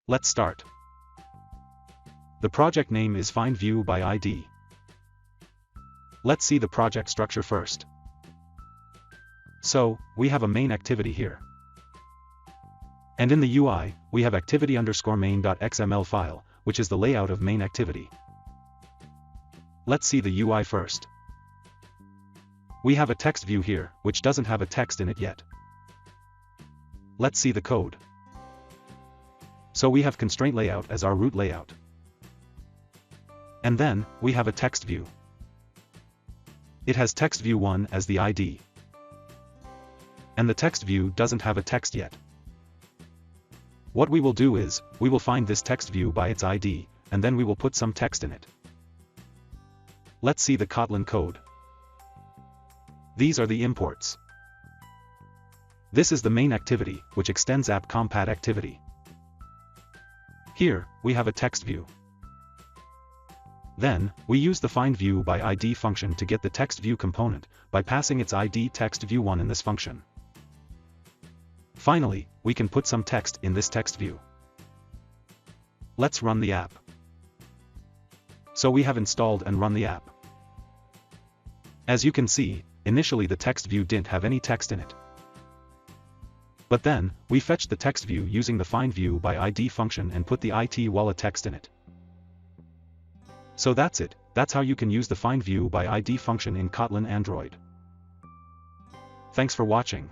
Let's start. The project name is Find View by ID. Let's see the project structure first. So, we have a main activity here. And in the UI, we have activity_main.xml file, which is the layout of main activity. Let's see the UI first. We have a text view here, which doesn't have a text in it yet. Let's see the code. So we have constraint layout as our root layout. And then, we have a text view. It has text view 1 as the ID. And the text view doesn't have a text yet. What we will do is, we will find this text view by its ID, and then we will put some text in it. Let's see the Kotlin code. These are the imports. This is the main activity, which extends app compat activity. Here, we have a text view. Then, we use the find view by ID function to get the text view component, by passing its ID text view 1 in this function. Finally, we can put some text in this text view. Let's run the app. So we have installed and run the app. As you can see, initially the text view didn't have any text in it. But then, we fetched the text view using the find view by ID function and put the it.wala text in it. So that's it, that's how you can use the find view by ID function in Kotlin Android. Thanks for watching.